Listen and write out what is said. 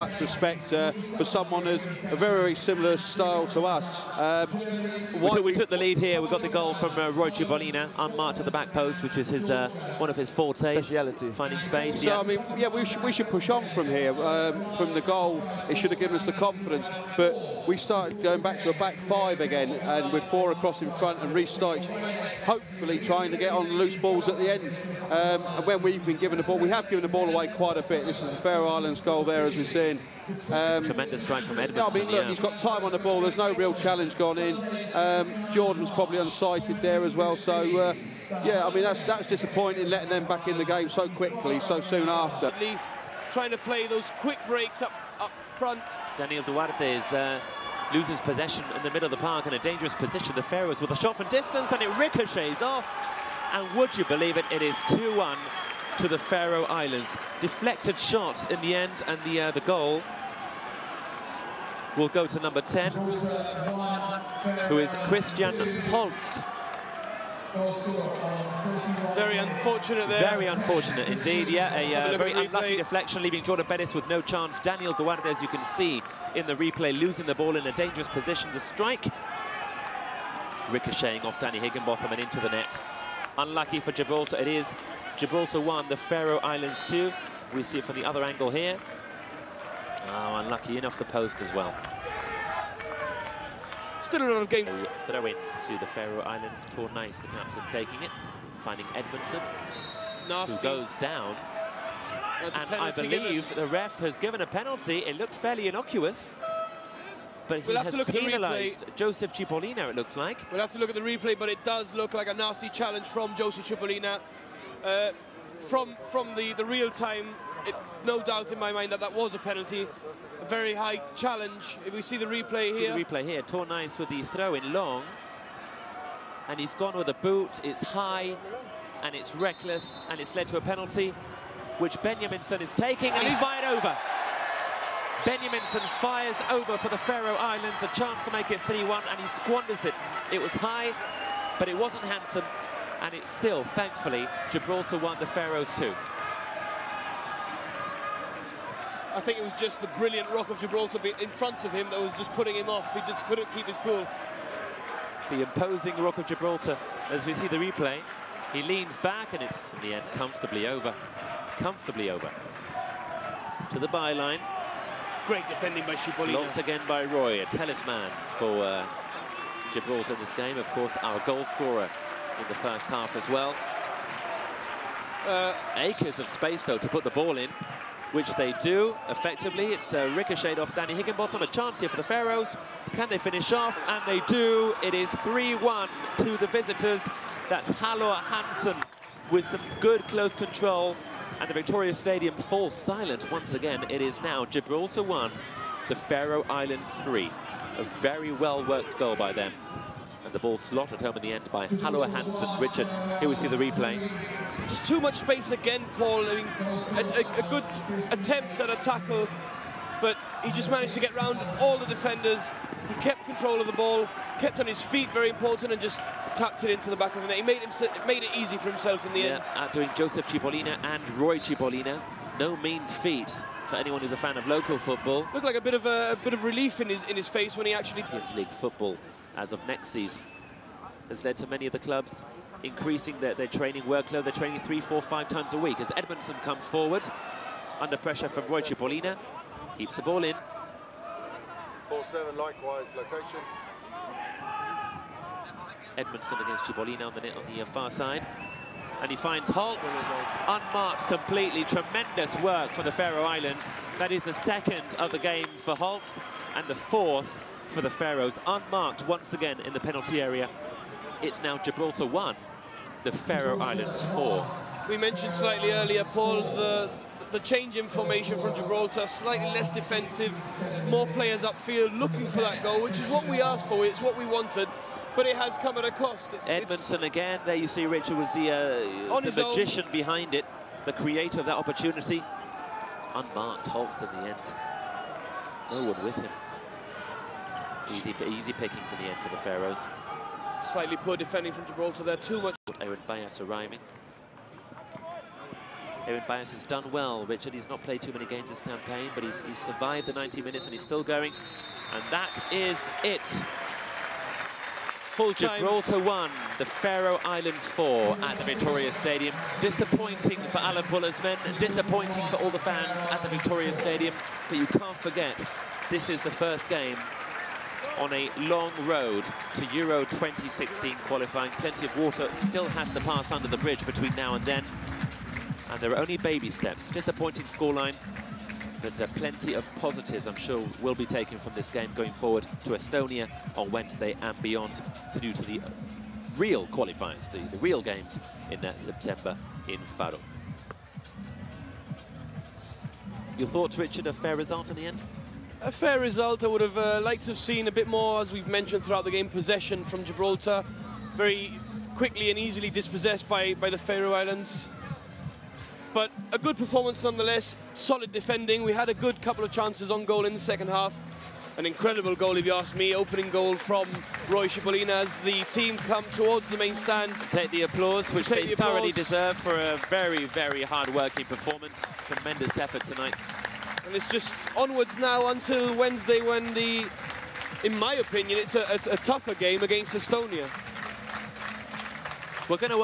Much respect for someone who's a very similar style to us. We took the lead here. We got the goal from Roy Cipollina, unmarked at the back post, which is his one of his fortes. Speciality. Finding space. So I mean, yeah, we should push on from here. From the goal, it should have given us the confidence. But we started going back to a back five again, and with four across in front, and Reece Stites hopefully trying to get on loose balls at the end. And when we've been given the ball, we have given the ball away quite a bit. This is the Faroe Islands goal there, as we've seen. Tremendous strike from Edmondson. I mean, look, he's got time on the ball. There's no real challenge gone in. Jordan's probably unsighted there as well. So, yeah, I mean, that's disappointing, letting them back in the game so quickly, so soon after. Trying to play those quick breaks up front. Daniel Duarte loses possession in the middle of the park in a dangerous position. The Faroes with a shot from distance, and it ricochets off. And would you believe it, it is 2-1 to the Faroe Islands. Deflected shot in the end, and the goal will go to number 10, who is Christian Holst. Very unfortunate there. Very unfortunate indeed, yeah. A very unlucky deflection, leaving Jordan Bettis with no chance. Daniel Duarte, as you can see in the replay, losing the ball in a dangerous position. The strike ricocheting off Danny Higginbotham and into the net. Unlucky for Gibraltar. It is Gibraltar 1, the Faroe Islands 2. We see it from the other angle here. Oh, unlucky, in off the post as well. Still a lot of game. Throw in to the Faroe Islands. Tornice, the captain, taking it, finding Edmondson, who goes down. And I believe the ref has given a penalty. It looked fairly innocuous, but he has penalised Joseph Cipollina, it looks like. We'll have to look at the replay, but it does look like a nasty challenge from Joseph Cipollina. From the real time, no doubt in my mind that was a penalty. A very high challenge. If we see the replay here. The replay here. Tornice with the throw in long, and he's gone with a boot. It's high, and it's reckless, and it's led to a penalty, which Benjaminson is taking, and he's fired over. Benjaminson fires over for the Faroe Islands, a chance to make it 3-1, and he squanders it. It was high, but it wasn't handsome, and it's still, thankfully, Gibraltar 1, the Faroes 2. I think it was just the brilliant Rock of Gibraltar in front of him that was just putting him off. He just couldn't keep his cool. The imposing Rock of Gibraltar, as we see the replay, he leans back, and it's, in the end, comfortably over. Comfortably over. To the byline. Great defending by Cipollina. Blocked again by Roy, a talisman for Gibraltar in this game. Of course, our goal scorer in the first half as well. Acres of space, though, to put the ball in, which they do effectively. It's ricocheted off Danny Higginbotham. A chance here for the Faroes. Can they finish off? And they do. It is 3-1 to the visitors. That's Halloa Hansen with some good close control. And the Victoria Stadium falls silent once again. It is now Gibraltar 1, the Faroe Islands 3. A very well-worked goal by them. And the ball slotted home in the end by Halloa Hansen. Richard, here we see the replay. Just too much space again, Paul. I mean, a good attempt at a tackle, but he just managed to get round all the defenders. He kept control of the ball, kept on his feet, very important, and just tapped it into the back of the net. He made it easy for himself in the end. Outdoing Joseph Cipollina and Roy Cipollina. No mean feat for anyone who's a fan of local football. Looked like a bit of relief in his face when he actually. Champions League football as of next season has led to many of the clubs increasing their training workload. They're training 3, 4, 5 times a week as Edmondson comes forward under pressure from Roy Cipollina. Keeps the ball in. 4-7 likewise location. Edmondson against Cipollina on the far side. And he finds Holst unmarked completely. Tremendous work for the Faroe Islands. That is the second of the game for Holst and the fourth for the Faroes. Unmarked once again in the penalty area. It's now Gibraltar 1, the Faroe Islands 4. We mentioned slightly earlier, Paul, the change in formation from Gibraltar, slightly less defensive, more players upfield looking for that goal, which is what we asked for, it's what we wanted, but it has come at a cost. Edmondson again, there you see Richard was the magician behind it, the creator of that opportunity. Unmarked Holst in the end. No one with him. Easy pickings in the end for the Faroes. Slightly poor defending from Gibraltar there, too much. Aaron Bias arriving. Erin Bias has done well. Richard, he's not played too many games this campaign, but he's survived the 90 minutes and he's still going. And that is it. Full time. Gibraltar 1, the Faroe Islands 4 at the Victoria Stadium. Disappointing for Alan Buller's men, disappointing for all the fans at the Victoria Stadium. But you can't forget, this is the first game on a long road to Euro 2016 qualifying. Plenty of water still has to pass under the bridge between now and then. And there are only baby steps. Disappointing scoreline. But plenty of positives, I'm sure, will be taken from this game going forward to Estonia on Wednesday and beyond, through to the real qualifiers, the real games in September in Faro. Your thoughts, Richard, a fair result in the end? A fair result. I would have liked to have seen a bit more, as we've mentioned throughout the game, possession from Gibraltar. Very quickly and easily dispossessed by the Faroe Islands. But a good performance nonetheless, solid defending. We had a good couple of chances on goal in the second half. An incredible goal, if you ask me, opening goal from Roy Shipolina as the team come towards the main stand. To take the applause, which they thoroughly deserve for a very, very hard-working performance. Tremendous effort tonight. And it's just onwards now until Wednesday when in my opinion, it's a tougher game against Estonia. We're going to